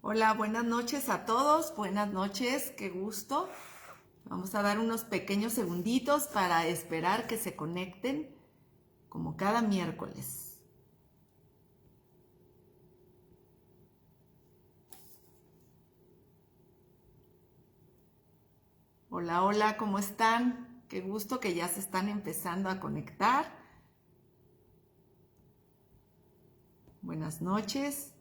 Hola, buenas noches a todos, buenas noches, qué gusto. Vamos a dar unos pequeños segunditos para esperar que se conecten como cada miércoles. Hola, hola, ¿cómo están? Qué gusto que ya se están empezando a conectar. Buenas noches.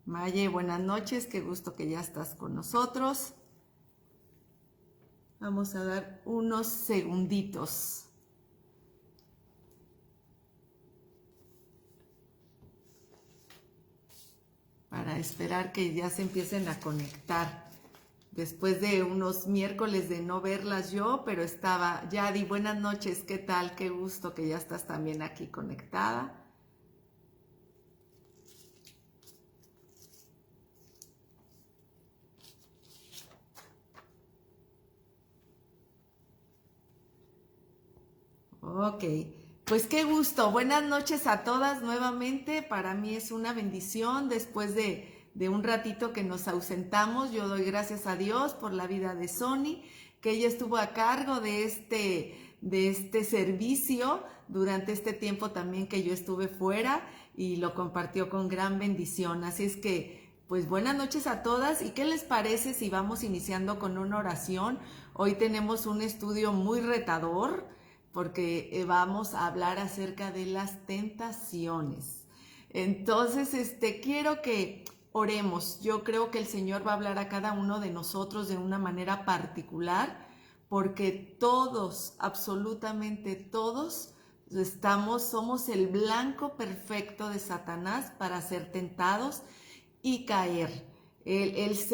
Maye, buenas noches, qué gusto que ya estás con nosotros. Vamos a dar unos segunditos para esperar que ya se empiecen a conectar. Después de unos miércoles de no verlas yo, pero estaba, Yadi, buenas noches, ¿qué tal? Qué gusto que ya estás también aquí conectada. Ok, pues qué gusto. Buenas noches a todas nuevamente. Para mí es una bendición después de un ratito que nos ausentamos. Yo doy gracias a Dios por la vida de Sony, que ella estuvo a cargo de este servicio durante este tiempo también que yo estuve fuera y lo compartió con gran bendición. Así es que, pues buenas noches a todas. ¿Y qué les parece si vamos iniciando con una oración? Hoy tenemos un estudio muy retador porque vamos a hablar acerca de las tentaciones. Entonces, quiero que oremos. Yo creo que el Señor va a hablar a cada uno de nosotros de una manera particular, porque todos, absolutamente todos, somos el blanco perfecto de Satanás para ser tentados y caer. Él es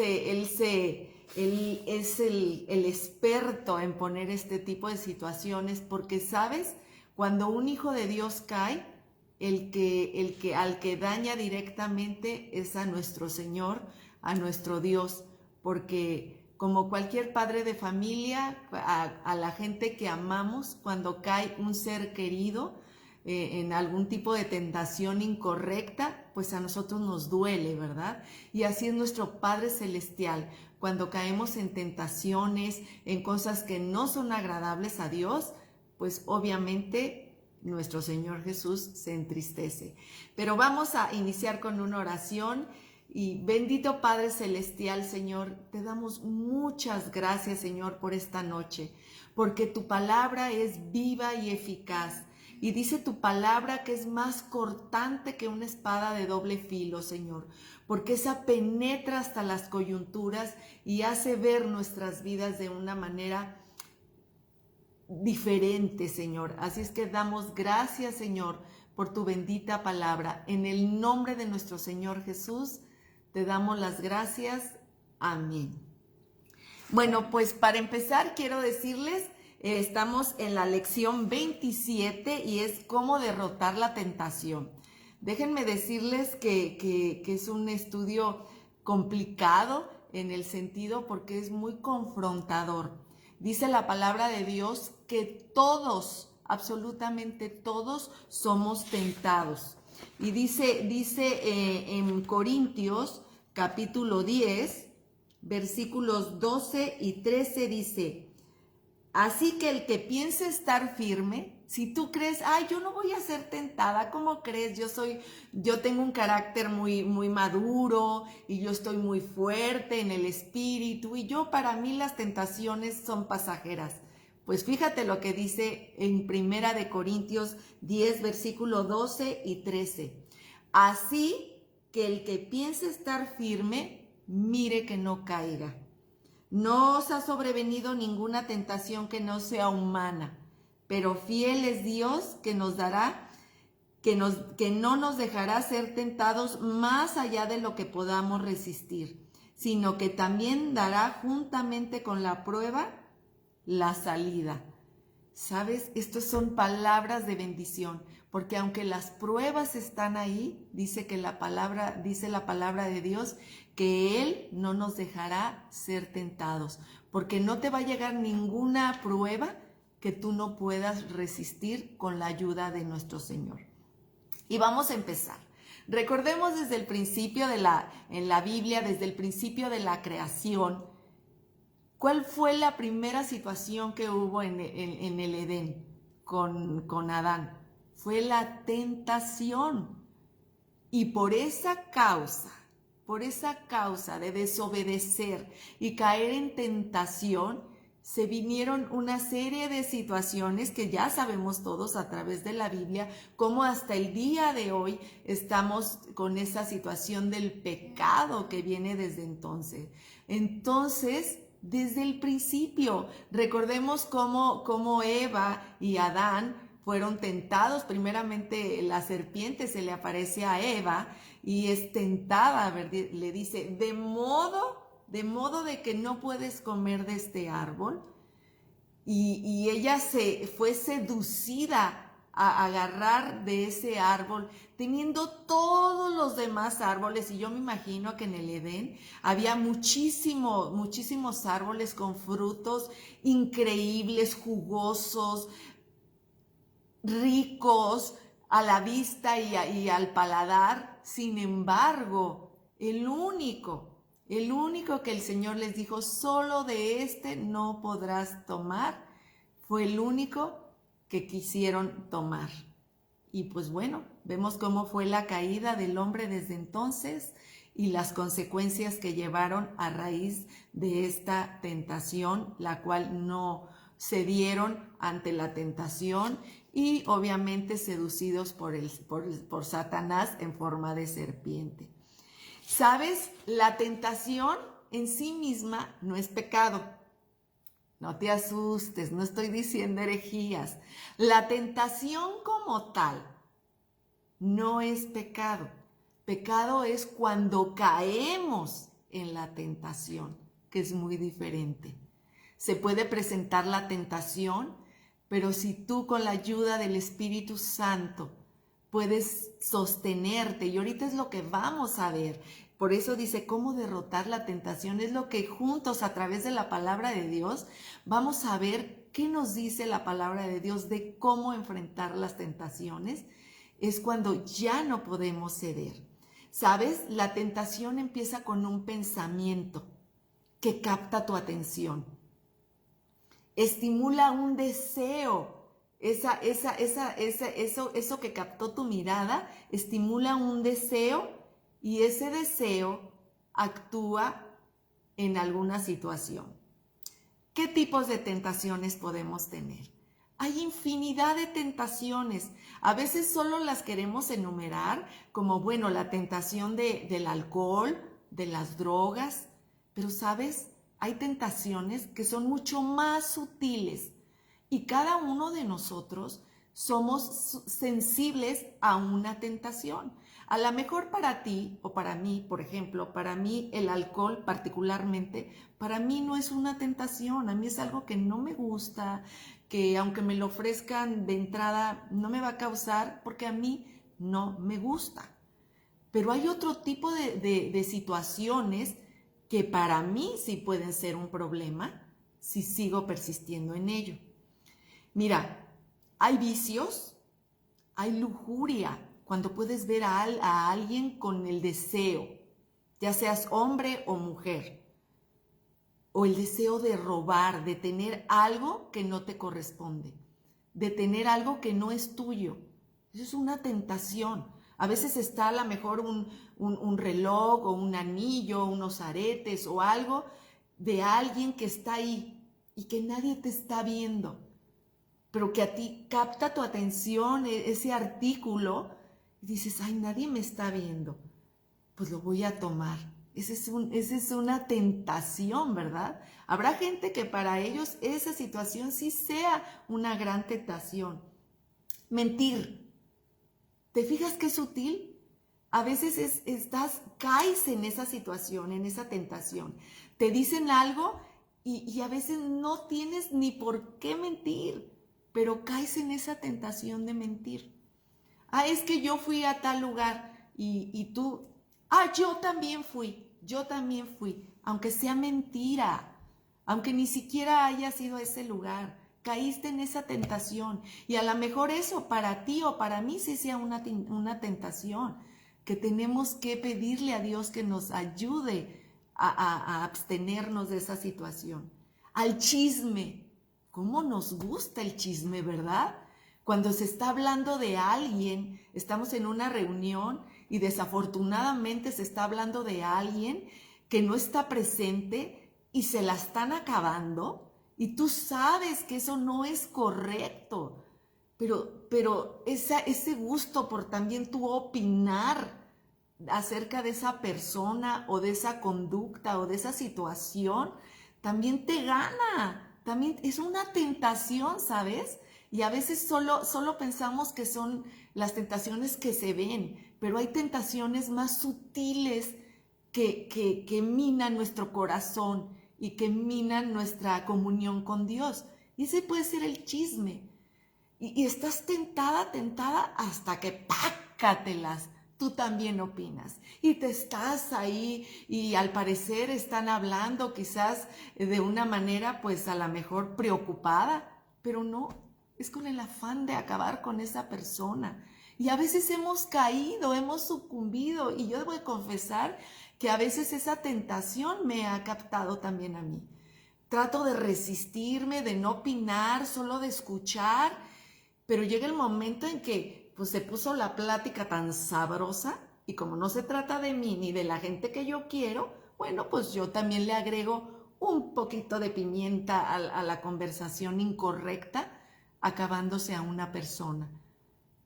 el experto en poner este tipo de situaciones porque, ¿sabes? Cuando un hijo de Dios cae, al que daña directamente es a nuestro Señor, a nuestro Dios, porque como cualquier padre de familia, a la gente que amamos, cuando cae un ser querido, en algún tipo de tentación incorrecta, pues a nosotros nos duele, ¿verdad? Y así es nuestro Padre Celestial. Cuando caemos en tentaciones, en cosas que no son agradables a Dios, pues obviamente nuestro Señor Jesús se entristece. Pero vamos a iniciar con una oración. Y bendito Padre Celestial, Señor, te damos muchas gracias, Señor, por esta noche, porque tu palabra es viva y eficaz. Y dice tu palabra que es más cortante que una espada de doble filo, Señor, porque esa penetra hasta las coyunturas y hace ver nuestras vidas de una manera diferente, Señor. Así es que damos gracias, Señor, por tu bendita palabra. En el nombre de nuestro Señor Jesús, te damos las gracias. Amén. Bueno, pues para empezar quiero decirles, estamos en la lección 27 y es cómo derrotar la tentación. Déjenme decirles que es un estudio complicado en el sentido porque es muy confrontador. Dice la palabra de Dios que todos, absolutamente todos, somos tentados. Y dice en Corintios capítulo 10, versículos 12 y 13 dice: así que el que piense estar firme, si tú crees, ay, yo no voy a ser tentada, ¿cómo crees? Yo tengo un carácter muy maduro y yo estoy muy fuerte en el espíritu y para mí las tentaciones son pasajeras. Pues fíjate lo que dice en Primera de Corintios 10, versículo 12 y 13. Así que el que piense estar firme, mire que no caiga. No os ha sobrevenido ninguna tentación que no sea humana, pero fiel es Dios que nos dará, que no nos dejará ser tentados más allá de lo que podamos resistir, sino que también dará juntamente con la prueba la salida. ¿Sabes? Estas son palabras de bendición, porque aunque las pruebas están ahí, dice la palabra de Dios que Él no nos dejará ser tentados, porque no te va a llegar ninguna prueba que tú no puedas resistir con la ayuda de nuestro Señor. Y vamos a empezar. Recordemos desde el principio en la Biblia, desde el principio de la creación, ¿cuál fue la primera situación que hubo en el Edén con Adán? Fue la tentación. Y por esa causa de desobedecer y caer en tentación, se vinieron una serie de situaciones que ya sabemos todos a través de la Biblia, como hasta el día de hoy estamos con esa situación del pecado que viene desde entonces. Entonces, desde el principio, recordemos cómo Eva y Adán fueron tentados. Primeramente la serpiente se le aparece a Eva y es tentada, le dice, de modo de que no puedes comer de este árbol. Y ella se fue seducida a agarrar de ese árbol, teniendo todos los demás árboles. Y yo me imagino que en el Edén había muchísimos árboles con frutos increíbles, jugosos, ricos a la vista y al paladar. Sin embargo, el único que el Señor les dijo, solo de este no podrás tomar, fue el único que quisieron tomar. Y pues bueno, vemos cómo fue la caída del hombre desde entonces y las consecuencias que llevaron a raíz de esta tentación, la cual no cedieron ante la tentación y obviamente seducidos por Satanás en forma de serpiente. ¿Sabes? La tentación en sí misma no es pecado. No te asustes, no estoy diciendo herejías. La tentación como tal no es pecado. Pecado es cuando caemos en la tentación, que es muy diferente. Se puede presentar la tentación, pero si tú con la ayuda del Espíritu Santo puedes sostenerte, y ahorita es lo que vamos a ver. Por eso dice, ¿cómo derrotar la tentación? Es lo que juntos a través de la palabra de Dios vamos a ver qué nos dice la palabra de Dios de cómo enfrentar las tentaciones. Es cuando ya no podemos ceder. ¿Sabes? La tentación empieza con un pensamiento que capta tu atención. Estimula un deseo. Eso que captó tu mirada estimula un deseo y ese deseo actúa en alguna situación. ¿Qué tipos de tentaciones podemos tener? Hay infinidad de tentaciones. A veces solo las queremos enumerar como, bueno, la tentación del alcohol, de las drogas, pero ¿sabes? Hay tentaciones que son mucho más sutiles y cada uno de nosotros somos sensibles a una tentación. A lo mejor para ti o para mí, por ejemplo, para mí el alcohol particularmente, para mí no es una tentación, a mí es algo que no me gusta, que aunque me lo ofrezcan de entrada no me va a causar porque a mí no me gusta. Pero hay otro tipo de situaciones que para mí sí pueden ser un problema si sigo persistiendo en ello. Mira, hay vicios, hay lujuria, cuando puedes ver a alguien con el deseo, ya seas hombre o mujer, o el deseo de robar, de tener algo que no te corresponde, de tener algo que no es tuyo. Eso es una tentación. A veces está a lo mejor un reloj o un anillo, unos aretes o algo de alguien que está ahí y que nadie te está viendo, pero que a ti capta tu atención ese artículo y dices, ay, nadie me está viendo, pues lo voy a tomar. Esa es una tentación, ¿verdad? Habrá gente que para ellos esa situación sí sea una gran tentación. Mentir. ¿Te fijas qué sutil? A veces caes en esa situación, en esa tentación. Te dicen algo y a veces no tienes ni por qué mentir, pero caes en esa tentación de mentir. Ah, es que yo fui a tal lugar y tú, yo también fui, aunque sea mentira, aunque ni siquiera haya sido ese lugar. caíste en esa tentación. Y a lo mejor eso para ti o para mí sí sea una tentación, que tenemos que pedirle a Dios que nos ayude a abstenernos de esa situación. Al chisme. ¿Cómo nos gusta el chisme, verdad? Cuando se está hablando de alguien, estamos en una reunión y desafortunadamente se está hablando de alguien que no está presente y se la están acabando y tú sabes que eso no es correcto, pero ese gusto por también tú opinar acerca de esa persona o de esa conducta o de esa situación, también te gana, también es una tentación, ¿sabes? Y a veces solo pensamos que son las tentaciones que se ven, pero hay tentaciones más sutiles que minan nuestro corazón y que minan nuestra comunión con Dios. Y ese puede ser el chisme. Y estás tentada hasta que pácatelas. Tú también opinas. Y te estás ahí y al parecer están hablando quizás de una manera pues a lo mejor preocupada, pero no, es con el afán de acabar con esa persona. Y a veces hemos caído, hemos sucumbido y yo debo de confesar que a veces esa tentación me ha captado también a mí. Trato de resistirme, de no opinar, solo de escuchar, pero llega el momento en que pues se puso la plática tan sabrosa y como no se trata de mí ni de la gente que yo quiero, bueno, pues yo también le agrego un poquito de pimienta a la conversación incorrecta, acabándose a una persona.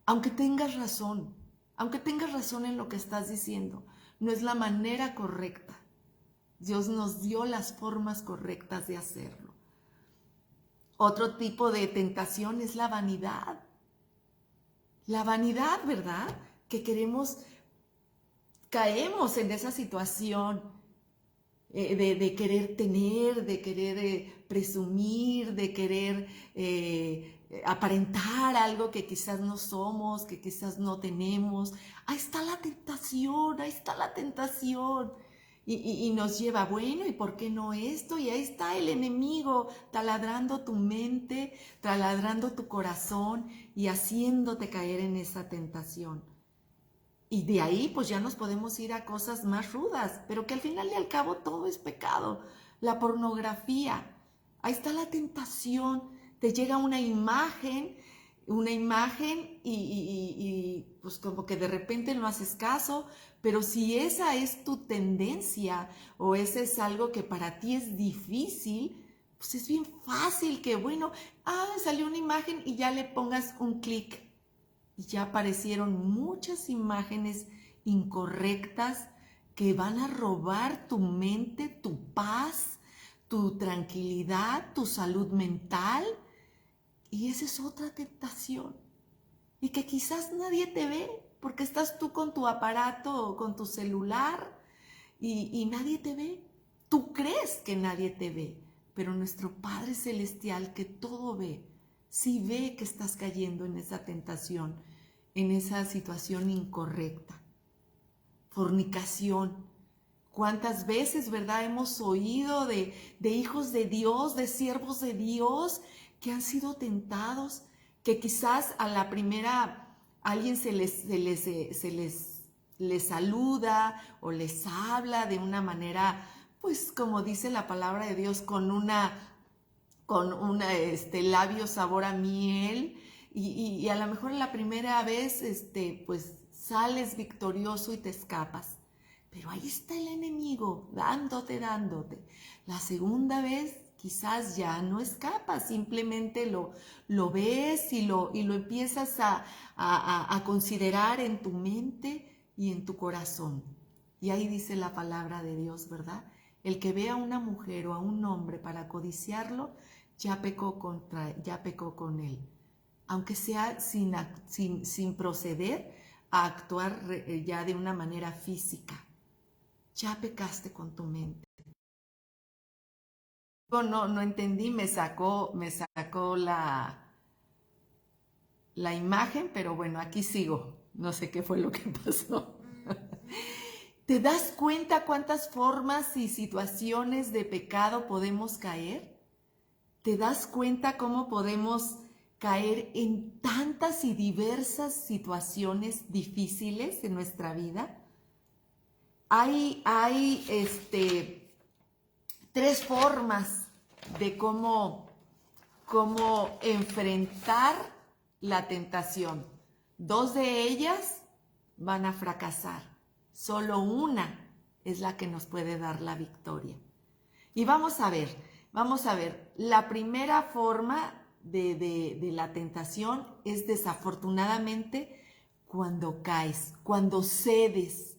Aunque tengas razón en lo que estás diciendo, no es la manera correcta. Dios nos dio las formas correctas de hacerlo. Otro tipo de tentación es la vanidad. La vanidad, ¿verdad? Que caemos en esa situación de querer tener, de querer presumir, de querer aparentar algo que quizás no somos, que quizás no tenemos. Ahí está la tentación, ahí está la tentación. Y nos lleva, bueno, ¿y por qué no esto? Y ahí está el enemigo taladrando tu mente, taladrando tu corazón y haciéndote caer en esa tentación. Y de ahí pues ya nos podemos ir a cosas más rudas, pero que al final y al cabo todo es pecado. La pornografía, ahí está la tentación, te llega una imagen y pues como que de repente no haces caso, pero si esa es tu tendencia o ese es algo que para ti es difícil, pues es bien fácil que bueno, salió una imagen y ya le pongas un clic. Y ya aparecieron muchas imágenes incorrectas que van a robar tu mente, tu paz, tu tranquilidad, tu salud mental. Y esa es otra tentación. Y que quizás nadie te ve porque estás tú con tu aparato o con tu celular y nadie te ve. Tú crees que nadie te ve, pero nuestro Padre Celestial que todo ve, sí ve que estás cayendo en esa tentación, en esa situación incorrecta. Fornicación. ¿Cuántas veces, verdad, hemos oído de hijos de Dios, de siervos de Dios que han sido tentados, que quizás a la primera alguien les saluda o les habla de una manera, pues como dice la palabra de Dios, con labio sabor a miel, y a lo mejor la primera vez, pues sales victorioso y te escapas. Pero ahí está el enemigo, dándote. La segunda vez quizás ya no escapas, simplemente lo ves y lo empiezas a considerar en tu mente y en tu corazón. Y ahí dice la palabra de Dios, ¿verdad? El que ve a una mujer o a un hombre para codiciarlo, ya pecó con él. Aunque sea sin proceder a actuar ya de una manera física. Ya pecaste con tu mente. No entendí, me sacó la imagen, pero bueno, aquí sigo. No sé qué fue lo que pasó. ¿Te das cuenta cuántas formas y situaciones de pecado podemos caer? ¿Te das cuenta cómo podemos caer en tantas y diversas situaciones difíciles en nuestra vida? Hay tres formas de cómo enfrentar la tentación. Dos de ellas van a fracasar. Solo una es la que nos puede dar la victoria. Y vamos a ver, la primera forma de la tentación es desafortunadamente cuando caes, cuando cedes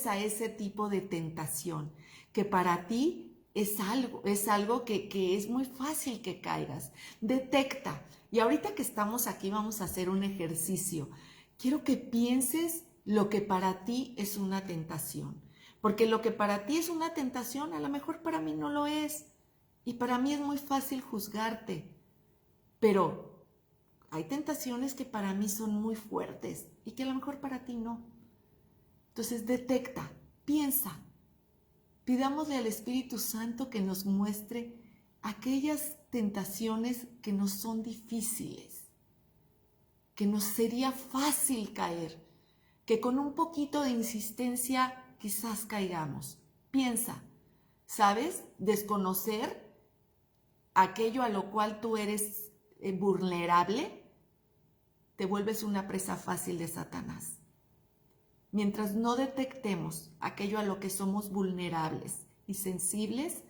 a ese tipo de tentación, que para ti es algo que es muy fácil que caigas. Detecta. Y ahorita que estamos aquí vamos a hacer un ejercicio. Quiero que pienses lo que para ti es una tentación. Porque lo que para ti es una tentación, a lo mejor para mí no lo es. Y para mí es muy fácil juzgarte. Pero hay tentaciones que para mí son muy fuertes y que a lo mejor para ti no. Entonces detecta, piensa. Pidámosle al Espíritu Santo que nos muestre aquellas tentaciones que nos son difíciles, que nos sería fácil caer, que con un poquito de insistencia quizás caigamos. Piensa, ¿sabes? Desconocer aquello a lo cual tú eres vulnerable, te vuelves una presa fácil de Satanás. Mientras no detectemos aquello a lo que somos vulnerables y sensibles,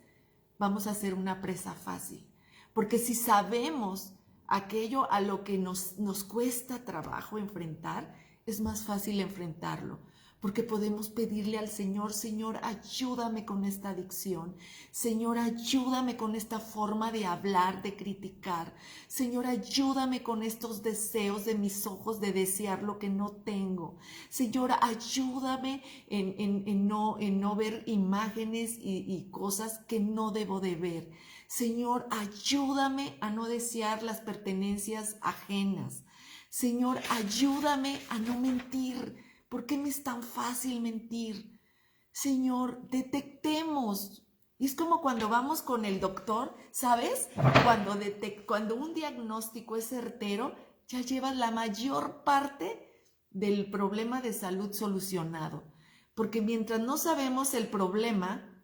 vamos a ser una presa fácil. Porque si sabemos aquello a lo que nos cuesta trabajo enfrentar, es más fácil enfrentarlo. Porque podemos pedirle al Señor, Señor, ayúdame con esta adicción. Señor, ayúdame con esta forma de hablar, de criticar. Señor, ayúdame con estos deseos de mis ojos de desear lo que no tengo. Señor, ayúdame en no ver imágenes y cosas que no debo de ver. Señor, ayúdame a no desear las pertenencias ajenas. Señor, ayúdame a no mentir. ¿Por qué me es tan fácil mentir? Señor, detectemos. Y es como cuando vamos con el doctor, ¿sabes? Cuando un diagnóstico es certero, ya llevas la mayor parte del problema de salud solucionado. Porque mientras no sabemos el problema,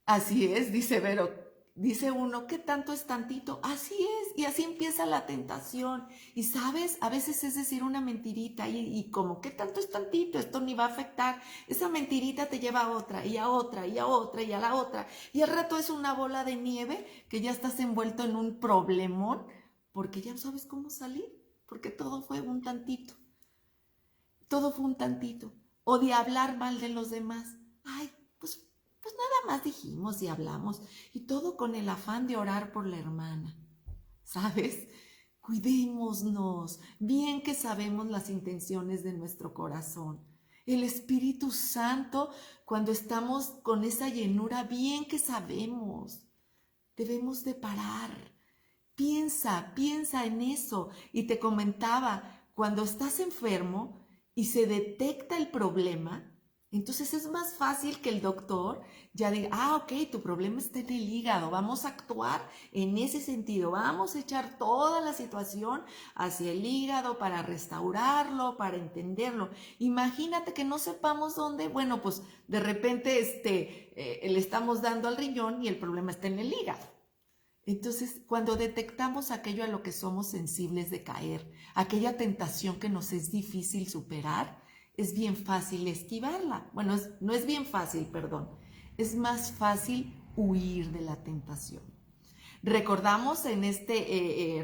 así es, dice Vero, dice uno, ¿qué tanto es tantito? Así es, y así empieza la tentación. Y sabes, a veces es decir una mentirita y como, ¿qué tanto es tantito? Esto ni va a afectar. Esa mentirita te lleva a otra, y a otra, y a otra, y a la otra. Y al rato es una bola de nieve que ya estás envuelto en un problemón porque ya no sabes cómo salir, porque todo fue un tantito. Todo fue un tantito. O de hablar mal de los demás. Ay, pues nada más dijimos y hablamos, y todo con el afán de orar por la hermana. ¿Sabes? Cuidémonos, bien que sabemos las intenciones de nuestro corazón. El Espíritu Santo, cuando estamos con esa llenura, bien que sabemos, debemos de parar. Piensa en eso. Y te comentaba, cuando estás enfermo y se detecta el problema, entonces es más fácil que el doctor ya diga, ok, tu problema está en el hígado, vamos a actuar en ese sentido, vamos a echar toda la situación hacia el hígado para restaurarlo, para entenderlo. Imagínate que no sepamos dónde, bueno, pues de repente le estamos dando al riñón y el problema está en el hígado. Entonces, cuando detectamos aquello a lo que somos sensibles de caer, aquella tentación que nos es difícil superar, es bien fácil esquivarla. Bueno, no es bien fácil, perdón. Es más fácil huir de la tentación. Recordamos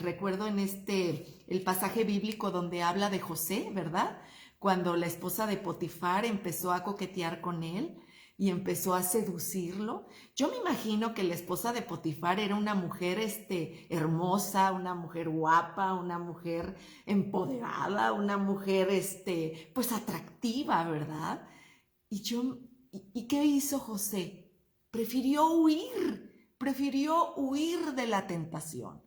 recuerdo en el pasaje bíblico donde habla de José, ¿verdad? Cuando la esposa de Potifar empezó a coquetear con él y empezó a seducirlo. Yo me imagino que la esposa de Potifar era una mujer hermosa, una mujer guapa, una mujer empoderada, una mujer pues atractiva, ¿verdad? ¿Y qué hizo José? Prefirió huir de la tentación,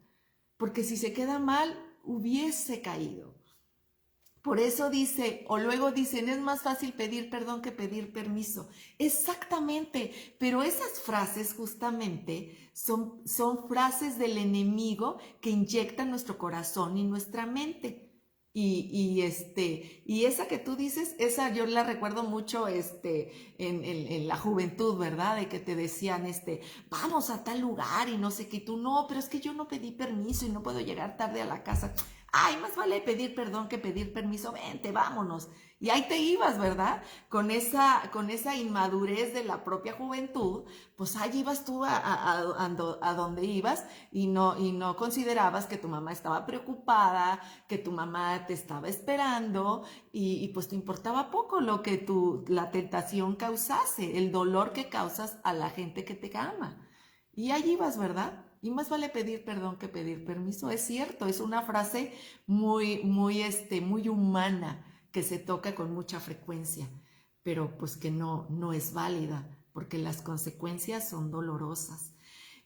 porque si se queda mal, hubiese caído. Por eso dice, o luego dicen, es más fácil pedir perdón que pedir permiso. Exactamente, pero esas frases justamente son frases del enemigo que inyectan nuestro corazón y nuestra mente. Y esa que tú dices, esa yo la recuerdo mucho en la juventud, ¿verdad? De que te decían, vamos a tal lugar y no sé qué, y tú no, pero es que yo no pedí permiso y no puedo llegar tarde a la casa. Ay, más vale pedir perdón que pedir permiso, vente, vámonos. Y ahí te ibas, ¿verdad? Con esa inmadurez de la propia juventud, pues ahí ibas tú a donde ibas y no considerabas que tu mamá estaba preocupada, que tu mamá te estaba esperando y pues te importaba poco lo que la tentación causase, el dolor que causas a la gente que te ama. Y ahí ibas, ¿verdad? Y más vale pedir perdón que pedir permiso. Es cierto, es una frase muy humana que se toca con mucha frecuencia, pero pues que no es válida porque las consecuencias son dolorosas.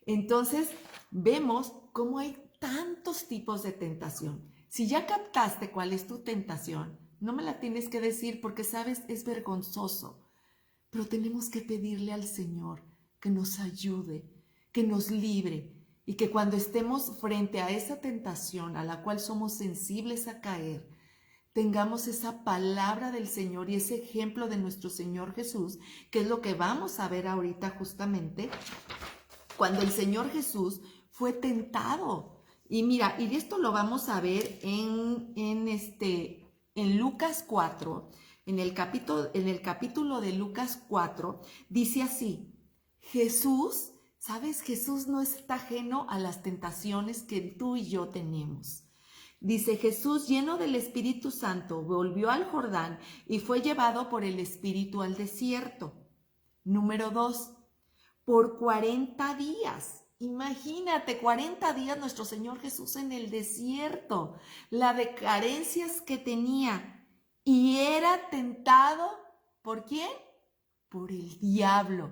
Entonces, vemos cómo hay tantos tipos de tentación. Si ya captaste cuál es tu tentación, no me la tienes que decir porque sabes, es vergonzoso, pero tenemos que pedirle al Señor que nos ayude, que nos libre y que cuando estemos frente a esa tentación a la cual somos sensibles a caer, tengamos esa palabra del Señor y ese ejemplo de nuestro Señor Jesús, que es lo que vamos a ver ahorita justamente, cuando el Señor Jesús fue tentado. Y mira, y esto lo vamos a ver en Lucas 4, en el capítulo de Lucas 4, dice así, Jesús, ¿sabes? Jesús no está ajeno a las tentaciones que tú y yo tenemos. Dice, Jesús, lleno del Espíritu Santo, volvió al Jordán y fue llevado por el Espíritu al desierto. Número 2, por 40 días. Imagínate, 40 días nuestro Señor Jesús en el desierto, la de carencias que tenía. Y era tentado, ¿por quién? Por el diablo.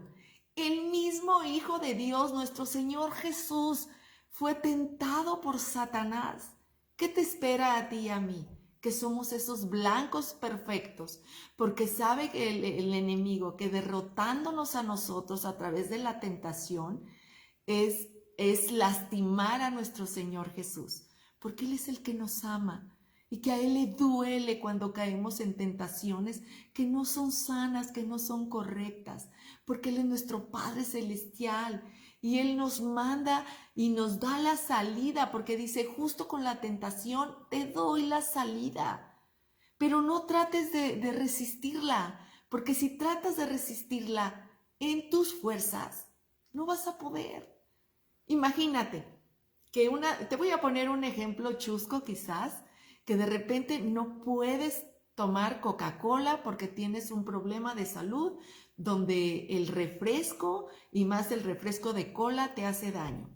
El mismo Hijo de Dios, nuestro Señor Jesús, fue tentado por Satanás. ¿Qué te espera a ti y a mí? Que somos esos blancos perfectos, porque sabe que el enemigo que derrotándonos a nosotros a través de la tentación es lastimar a nuestro Señor Jesús, porque Él es el que nos ama y que a Él le duele cuando caemos en tentaciones que no son sanas, que no son correctas, porque Él es nuestro Padre Celestial y Él nos manda y nos da la salida, porque dice, justo con la tentación te doy la salida, pero no trates de resistirla, porque si tratas de resistirla en tus fuerzas, no vas a poder. Imagínate que te voy a poner un ejemplo chusco quizás, que de repente no puedes tomar Coca-Cola porque tienes un problema de salud donde el refresco y más el refresco de cola te hace daño.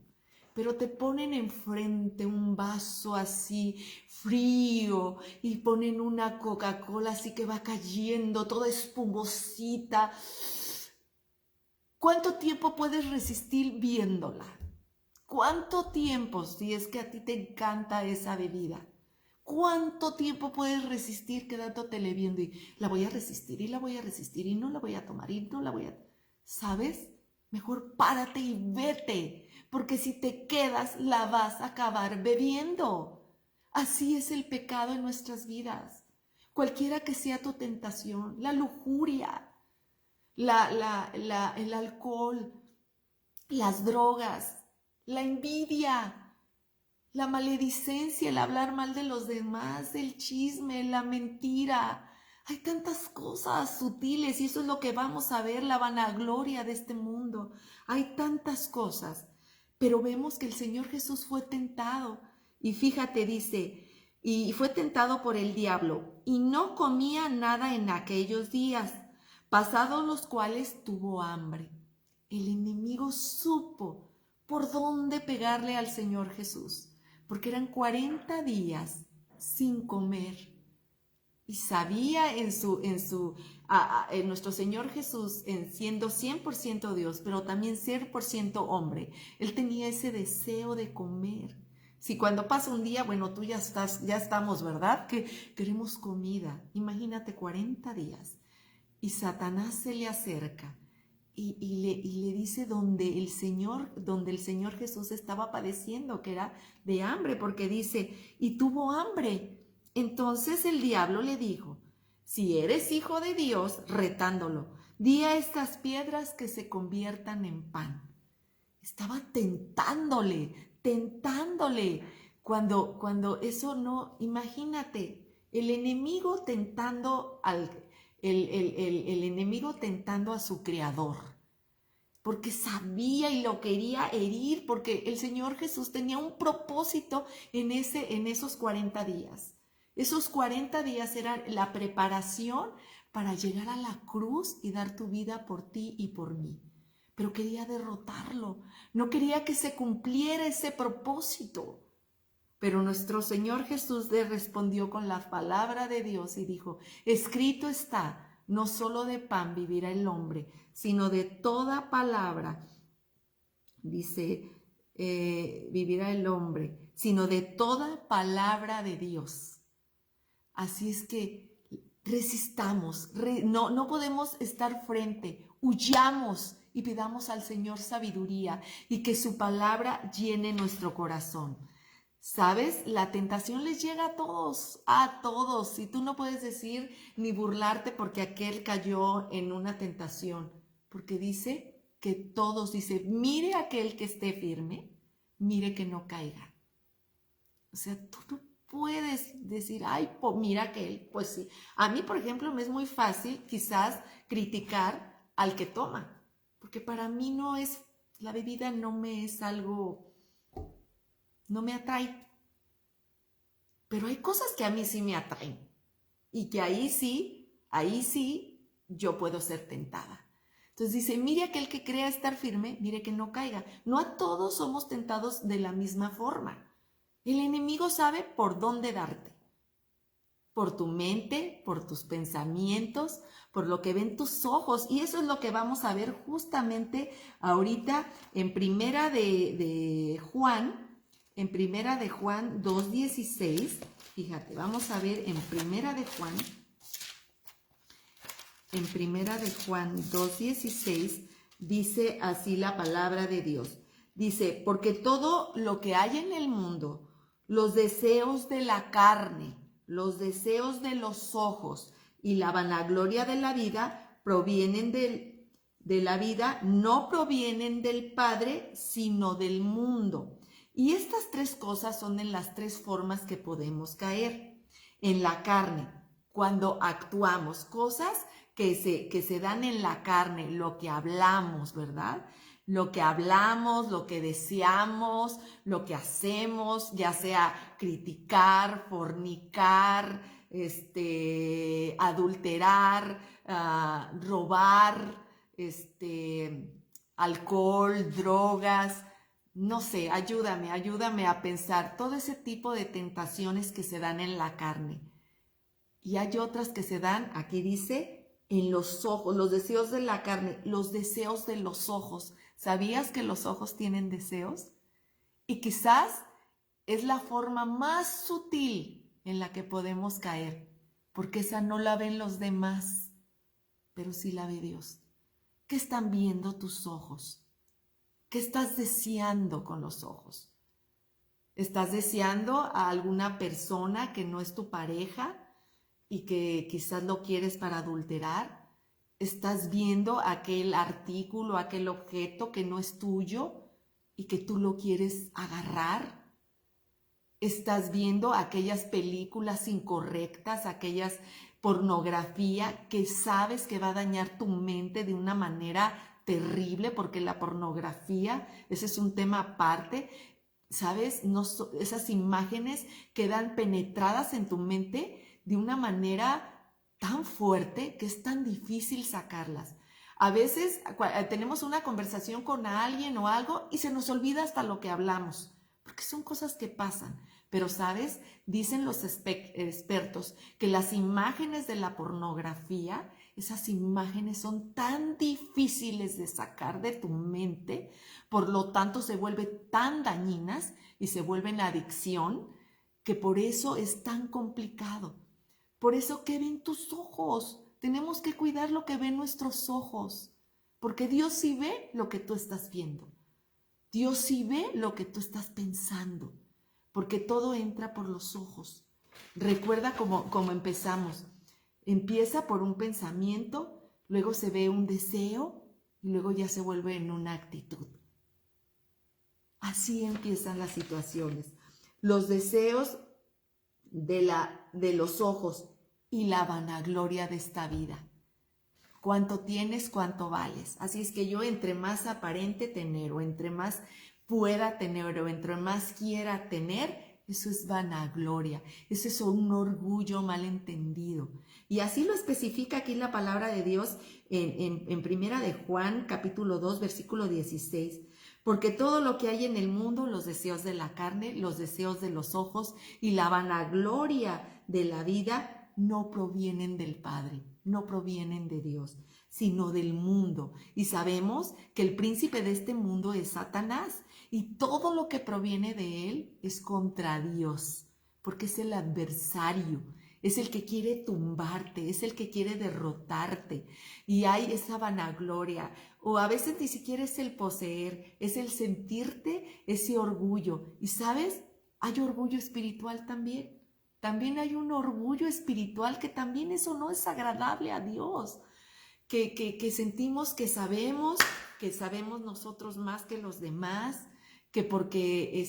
Pero te ponen enfrente un vaso así frío y ponen una Coca-Cola así que va cayendo, toda espumosita. ¿Cuánto tiempo puedes resistir viéndola? ¿Cuánto tiempo, si es que a ti te encanta esa bebida? ¿Cuánto tiempo puedes resistir quedándotele viendo y la voy a resistir y la voy a resistir y no la voy a tomar y no la voy a... ¿Sabes? Mejor párate y vete, porque si te quedas la vas a acabar bebiendo. Así es el pecado en nuestras vidas. Cualquiera que sea tu tentación, la lujuria, el alcohol, las drogas, la envidia, la maledicencia, el hablar mal de los demás, el chisme, la mentira. Hay tantas cosas sutiles y eso es lo que vamos a ver, la vanagloria de este mundo. Hay tantas cosas, pero vemos que el Señor Jesús fue tentado. Y fíjate, dice, y fue tentado por el diablo y no comía nada en aquellos días, pasados los cuales tuvo hambre. El enemigo supo por dónde pegarle al Señor Jesús, porque eran 40 días sin comer. Y sabía en nuestro Señor Jesús, siendo 100% Dios, pero también 100% hombre, Él tenía ese deseo de comer. Si cuando pasa un día, bueno, tú ya estamos, ¿verdad? Que queremos comida. Imagínate 40 días. Y Satanás se le acerca y le dice donde el Señor Jesús estaba padeciendo, que era de hambre, porque dice, y tuvo hambre. Entonces el diablo le dijo, si eres hijo de Dios, retándolo, di a estas piedras que se conviertan en pan. Estaba tentándole. Cuando eso no, imagínate, el enemigo tentando el enemigo tentando a su creador, porque sabía y lo quería herir, porque el Señor Jesús tenía un propósito en esos 40 días. Esos 40 días eran la preparación para llegar a la cruz y dar tu vida por ti y por mí. Pero quería derrotarlo, no quería que se cumpliera ese propósito. Pero nuestro Señor Jesús le respondió con la palabra de Dios y dijo, escrito está, no solo de pan vivirá el hombre, sino de toda palabra, dice, vivirá el hombre, sino de toda palabra de Dios. Así es que resistamos, no podemos estar frente, huyamos y pidamos al Señor sabiduría y que su palabra llene nuestro corazón. ¿Sabes? La tentación les llega a todos, y tú no puedes decir ni burlarte porque aquel cayó en una tentación, porque dice que todos, dice, mire aquel que esté firme, mire que no caiga. O sea, tú no puedes decir, ay, mira aquel, pues sí. A mí, por ejemplo, me es muy fácil quizás criticar al que toma, porque para mí la bebida no me es algo, no me atrae. Pero hay cosas que a mí sí me atraen y que ahí sí, yo puedo ser tentada. Entonces dice, mire aquel que crea estar firme, mire que no caiga. No a todos somos tentados de la misma forma. El enemigo sabe por dónde darte. Por tu mente, por tus pensamientos, por lo que ven tus ojos. Y eso es lo que vamos a ver justamente ahorita en Primera de Juan. En Primera de Juan 2:16, fíjate, vamos a ver en Primera de Juan 2:16, dice así la palabra de Dios. Dice, porque todo lo que hay en el mundo, los deseos de la carne, los deseos de los ojos y la vanagloria de la vida provienen de la vida, no provienen del Padre, sino del mundo. Y estas tres cosas son en las tres formas que podemos caer. En la carne, cuando actuamos, cosas que se dan en la carne, lo que hablamos, ¿verdad? Lo que hablamos, lo que deseamos, lo que hacemos, ya sea criticar, fornicar, adulterar, robar, alcohol, drogas. No sé, ayúdame a pensar todo ese tipo de tentaciones que se dan en la carne. Y hay otras que se dan, aquí dice, en los ojos, los deseos de la carne, los deseos de los ojos. ¿Sabías que los ojos tienen deseos? Y quizás es la forma más sutil en la que podemos caer, porque esa no la ven los demás, pero sí la ve Dios. ¿Qué están viendo tus ojos? ¿Qué estás deseando con los ojos? ¿Estás deseando a alguna persona que no es tu pareja y que quizás lo quieres para adulterar? ¿Estás viendo aquel artículo, aquel objeto que no es tuyo y que tú lo quieres agarrar? ¿Estás viendo aquellas películas incorrectas, aquellas pornografía que sabes que va a dañar tu mente de una manera terrible? Porque la pornografía, ese es un tema aparte, ¿sabes? Esas imágenes quedan penetradas en tu mente de una manera tan fuerte que es tan difícil sacarlas. A veces tenemos una conversación con alguien o algo y se nos olvida hasta lo que hablamos, porque son cosas que pasan. Pero, ¿sabes? Dicen los expertos que las imágenes de la pornografía, esas imágenes son tan difíciles de sacar de tu mente, por lo tanto se vuelven tan dañinas y se vuelven adicción, que por eso es tan complicado. Por eso, ¿qué ven tus ojos? Tenemos que cuidar lo que ven nuestros ojos, porque Dios sí ve lo que tú estás viendo. Dios sí ve lo que tú estás pensando, porque todo entra por los ojos. Recuerda cómo empezamos. Empieza por un pensamiento, luego se ve un deseo y luego ya se vuelve en una actitud. Así empiezan las situaciones. Los deseos de los ojos y la vanagloria de esta vida. Cuánto tienes, cuánto vales. Así es que yo, entre más aparente tener, o entre más pueda tener, o entre más quiera tener, eso es vanagloria, eso es un orgullo mal entendido. Y así lo especifica aquí la palabra de Dios en Primera de Juan, capítulo 2, versículo 16. Porque todo lo que hay en el mundo, los deseos de la carne, los deseos de los ojos y la vanagloria de la vida, no provienen del Padre, no provienen de Dios, sino del mundo. Y sabemos que el príncipe de este mundo es Satanás, y todo lo que proviene de él es contra Dios, porque es el adversario, es el que quiere tumbarte, es el que quiere derrotarte. Y hay esa vanagloria, o a veces ni siquiera es el poseer, es el sentirte ese orgullo. Y ¿sabes? Hay orgullo espiritual también. También hay un orgullo espiritual que también eso no es agradable a Dios. Que sentimos que sabemos nosotros más que los demás, que porque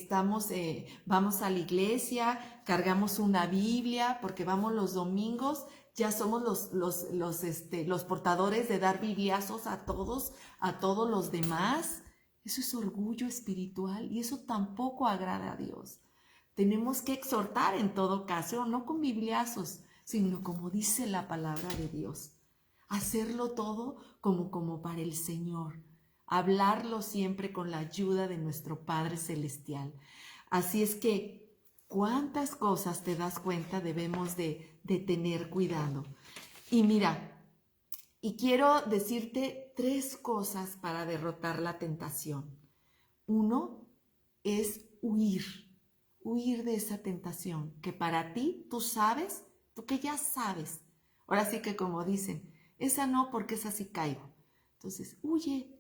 vamos a la iglesia, cargamos una Biblia, porque vamos los domingos, ya somos los portadores de dar bibliazos a todos los demás. Eso es orgullo espiritual y eso tampoco agrada a Dios. Tenemos que exhortar en todo caso, no con bibliazos, sino como dice la palabra de Dios. Hacerlo todo como para el Señor. Hablarlo siempre con la ayuda de nuestro Padre Celestial. Así es que, ¿cuántas cosas te das cuenta debemos de tener cuidado? Y mira, y quiero decirte 3 cosas para derrotar la tentación. 1 es huir de esa tentación, que para ti tú sabes, tú que ya sabes. Ahora sí que como dicen, esa no, porque esa sí caigo. Entonces, huye.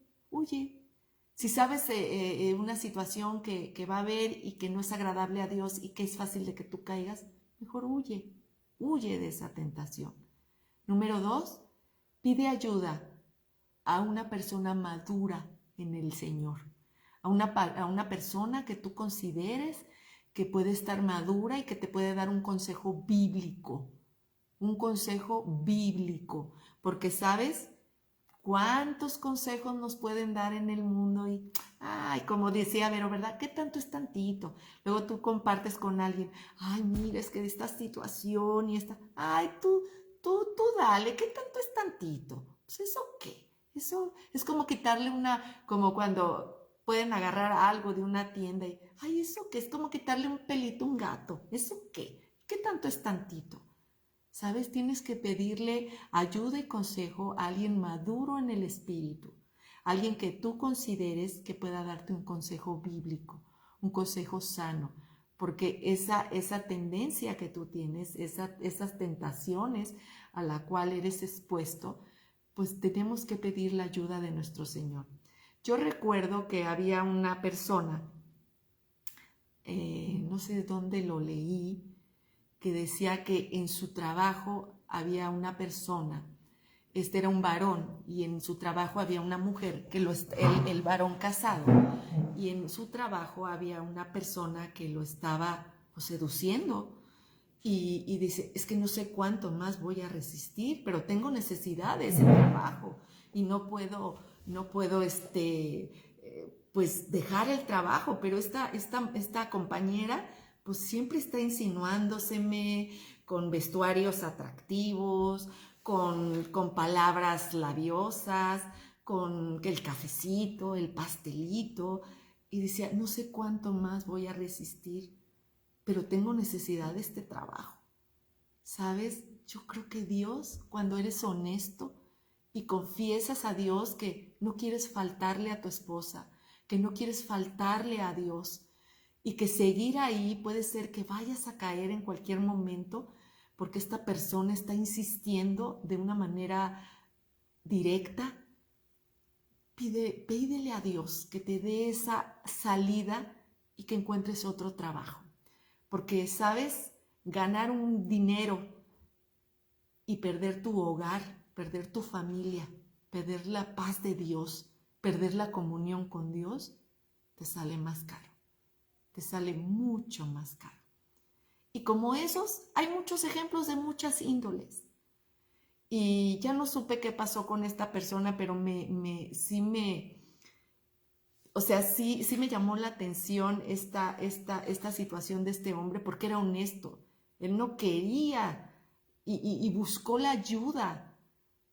Si sabes una situación que va a haber y que no es agradable a Dios y que es fácil de que tú caigas, mejor huye de esa tentación. Número 2, pide ayuda a una persona madura en el Señor, a una persona que tú consideres que puede estar madura y que te puede dar un consejo bíblico, porque sabes cuántos consejos nos pueden dar en el mundo y, como decía Vero, ¿verdad? ¿Qué tanto es tantito? Luego tú compartes con alguien, mira, es que de esta situación y esta, tú dale, ¿qué tanto es tantito? Pues ¿eso qué? Eso es como quitarle como cuando pueden agarrar algo de una tienda y, ¿eso qué? Es como quitarle un pelito a un gato, ¿eso qué? ¿Qué tanto es tantito? ¿Sabes? Tienes que pedirle ayuda y consejo a alguien maduro en el espíritu, alguien que tú consideres que pueda darte un consejo bíblico, un consejo sano, porque esa tendencia que tú tienes, esas tentaciones a la cual eres expuesto, pues tenemos que pedir la ayuda de nuestro Señor. Yo recuerdo que había una persona, no sé dónde lo leí, que decía que en su trabajo había una persona, este era un varón, y en su trabajo había una mujer, el varón casado, y en su trabajo había una persona que lo estaba seduciendo, y dice, es que no sé cuánto más voy a resistir, pero tengo necesidad de ese trabajo, y no puedo pues dejar el trabajo, pero esta compañera pues siempre está insinuándoseme con vestuarios atractivos, con palabras labiosas, con el cafecito, el pastelito, y decía, no sé cuánto más voy a resistir. pero tengo necesidad de este trabajo. ¿Sabes? Yo creo que Dios, cuando eres honesto y confiesas a Dios que no quieres faltarle a tu esposa, que no quieres faltarle a Dios y que seguir ahí puede ser que vayas a caer en cualquier momento porque esta persona está insistiendo de una manera directa, pídele a Dios que te dé esa salida y que encuentres otro trabajo. Porque, ¿sabes? Ganar un dinero y perder tu hogar, perder tu familia, perder la paz de Dios, perder la comunión con Dios, te sale más caro. Te sale mucho más caro. Y como esos, hay muchos ejemplos de muchas índoles. Y ya no supe qué pasó con esta persona, pero sí me llamó la atención esta situación de este hombre porque era honesto. Él no quería y buscó la ayuda.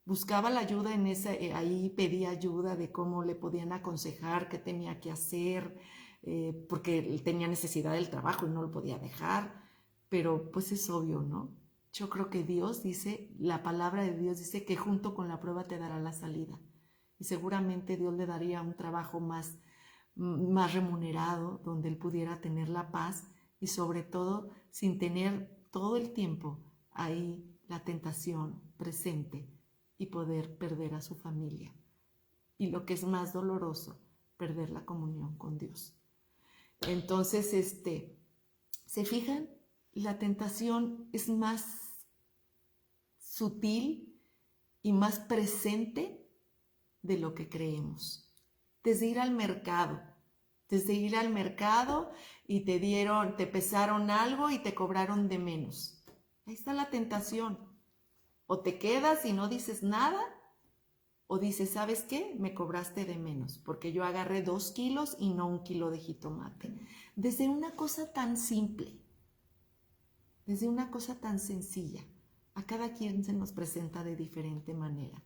Buscaba la ayuda ahí pedía ayuda de cómo le podían aconsejar, qué tenía que hacer, porque él tenía necesidad del trabajo y no lo podía dejar. Pero pues es obvio, ¿no? Yo creo que Dios dice, la palabra de Dios dice que junto con la prueba te dará la salida. Y seguramente Dios le daría un trabajo más remunerado, donde él pudiera tener la paz y sobre todo sin tener todo el tiempo ahí la tentación presente y poder perder a su familia. Y lo que es más doloroso, perder la comunión con Dios. Entonces, ¿se fijan? La tentación es más sutil y más presente de lo que creemos. Desde ir al mercado y te pesaron algo y te cobraron de menos. Ahí está la tentación. O te quedas y no dices nada, o dices, ¿sabes qué? Me cobraste de menos, porque yo agarré 2 kilos y no 1 kilo de jitomate. Desde una cosa tan simple, desde una cosa tan sencilla, a cada quien se nos presenta de diferente manera.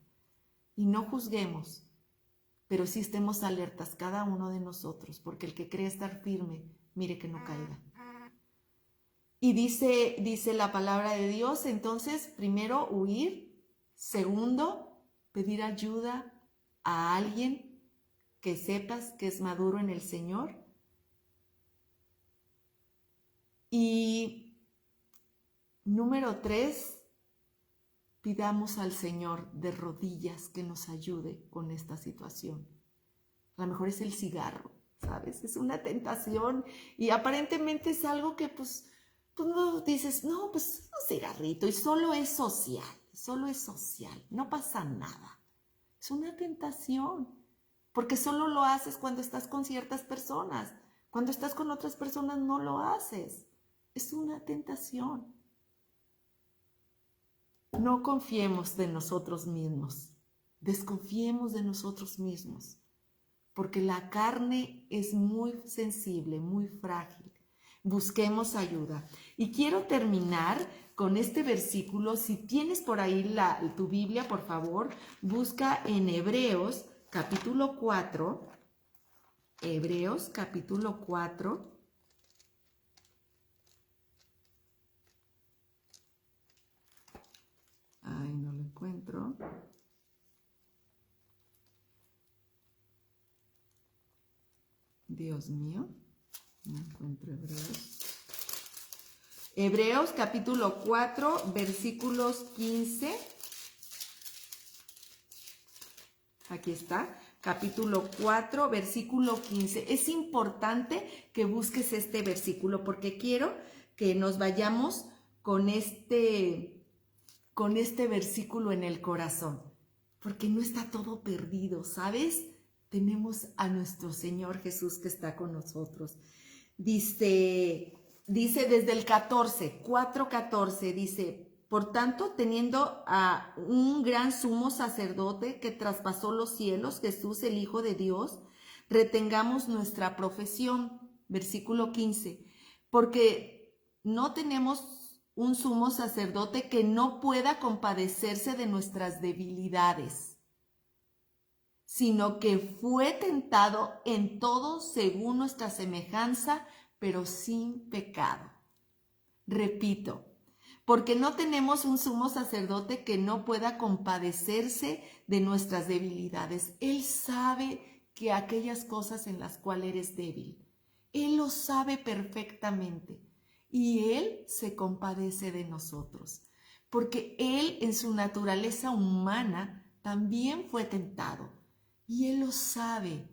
Y no juzguemos, pero sí estemos alertas cada uno de nosotros, porque el que cree estar firme, mire que no caiga. Y dice la palabra de Dios, entonces, primero, huir. Segundo, pedir ayuda a alguien que sepas que es maduro en el Señor. Y número 3, pidamos al Señor de rodillas que nos ayude con esta situación. A lo mejor es el cigarro, ¿sabes? Es una tentación y aparentemente es algo que pues no dices, no, pues un cigarrito y solo es social, no pasa nada. Es una tentación, porque solo lo haces cuando estás con ciertas personas. Cuando estás con otras personas no lo haces. Es una tentación. No confiemos de nosotros mismos, desconfiemos de nosotros mismos, porque la carne es muy sensible, muy frágil. Busquemos ayuda. Y quiero terminar con este versículo. Si tienes por ahí tu Biblia, por favor, busca en Hebreos capítulo 4. Hebreos capítulo 4. Ay, no lo encuentro. Dios mío, no encuentro Hebreos. Hebreos capítulo 4, versículos 15. Aquí está, capítulo 4, versículo 15. Es importante que busques este versículo porque quiero que nos vayamos con este versículo en el corazón, porque no está todo perdido, ¿sabes? Tenemos a nuestro Señor Jesús que está con nosotros. Dice desde el 4:14, dice, por tanto, teniendo a un gran sumo sacerdote que traspasó los cielos, Jesús el Hijo de Dios, retengamos nuestra profesión. Versículo 15, porque no tenemos un sumo sacerdote que no pueda compadecerse de nuestras debilidades, sino que fue tentado en todo según nuestra semejanza, pero sin pecado. Repito, porque no tenemos un sumo sacerdote que no pueda compadecerse de nuestras debilidades. Él sabe que aquellas cosas en las cuales eres débil, Él lo sabe perfectamente y Él se compadece de nosotros, porque Él en su naturaleza humana también fue tentado y Él lo sabe,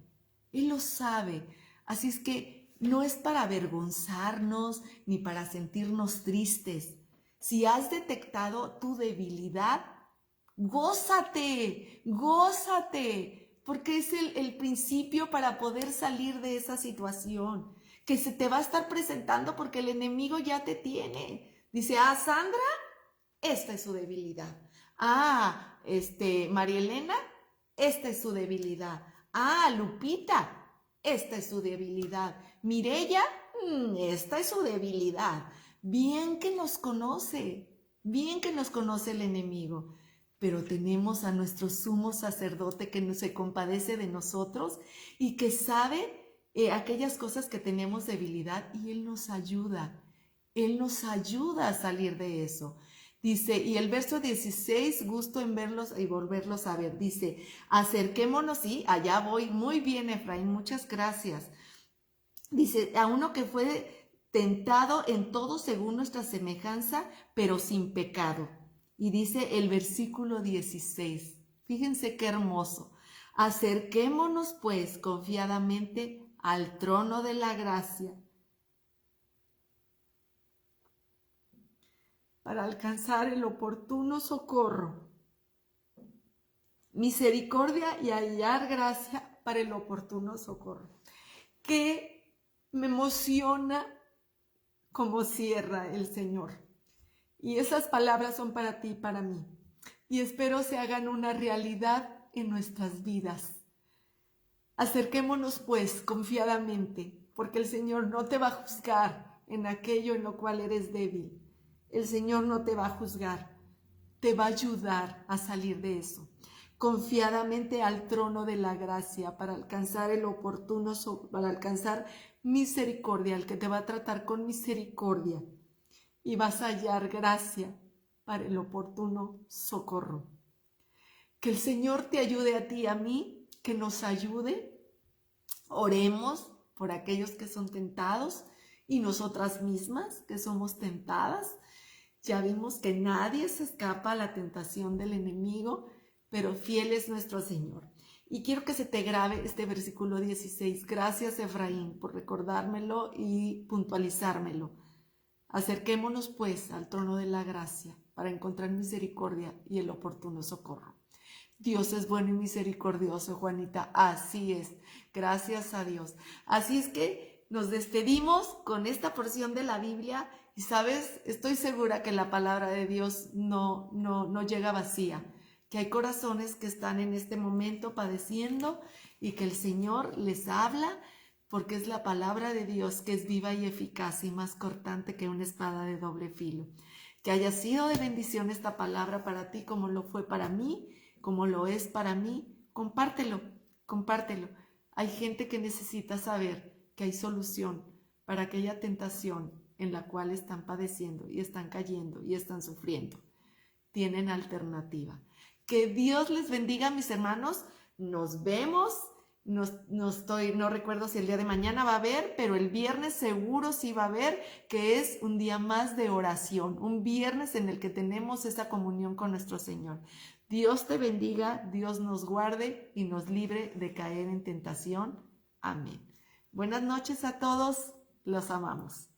Él lo sabe. Así es que no es para avergonzarnos ni para sentirnos tristes. Si has detectado tu debilidad, gózate, gózate, porque es el principio para poder salir de esa situación que se te va a estar presentando porque el enemigo ya te tiene. Dice, Sandra, esta es su debilidad. María Elena, esta es su debilidad. Lupita, esta es su debilidad. Mireya, esta es su debilidad. Bien que nos conoce el enemigo, pero tenemos a nuestro sumo sacerdote que se compadece de nosotros y que sabe aquellas cosas que tenemos debilidad y Él nos ayuda a salir de eso. Dice, y el verso 16, gusto en verlos y volverlos a ver. Dice, acerquémonos, sí, allá voy, muy bien Efraín, muchas gracias. Dice, a uno que fue tentado en todo según nuestra semejanza, pero sin pecado. Y dice el versículo 16, fíjense qué hermoso. Acerquémonos pues confiadamente al trono de la gracia para alcanzar el oportuno socorro, misericordia y hallar gracia para el oportuno socorro. Que me emociona como cierra el Señor. Y esas palabras son para ti y para mí. Y espero se hagan una realidad en nuestras vidas. Acerquémonos pues confiadamente, porque el Señor no te va a juzgar en aquello en lo cual eres débil. El Señor no te va a juzgar, te va a ayudar a salir de eso. Confiadamente al trono de la gracia para alcanzar el oportuno, para alcanzar misericordia, el que te va a tratar con misericordia y vas a hallar gracia para el oportuno socorro. Que el Señor te ayude a ti y a mí, que nos ayude. Oremos por aquellos que son tentados y nosotras mismas que somos tentadas. Ya vimos que nadie se escapa a la tentación del enemigo, pero fiel es nuestro Señor. Y quiero que se te grabe este versículo 16. Gracias, Efraín, por recordármelo y puntualizármelo. Acerquémonos, pues, al trono de la gracia para encontrar misericordia y el oportuno socorro. Dios es bueno y misericordioso, Juanita. Así es. Gracias a Dios. Así es que nos despedimos con esta porción de la Biblia. Y sabes, estoy segura que la palabra de Dios no llega vacía, que hay corazones que están en este momento padeciendo y que el Señor les habla, porque es la palabra de Dios que es viva y eficaz y más cortante que una espada de doble filo. Que haya sido de bendición esta palabra para ti como lo fue para mí, como lo es para mí. Compártelo, compártelo. Hay gente que necesita saber que hay solución para aquella tentación en la cual están padeciendo y están cayendo y están sufriendo. Tienen alternativa. Que Dios les bendiga, mis hermanos. Nos vemos. No recuerdo si el día de mañana va a haber, pero el viernes seguro sí va a haber, que es un día más de oración, un viernes en el que tenemos esa comunión con nuestro Señor. Dios te bendiga, Dios nos guarde y nos libre de caer en tentación. Amén. Buenas noches a todos, los amamos.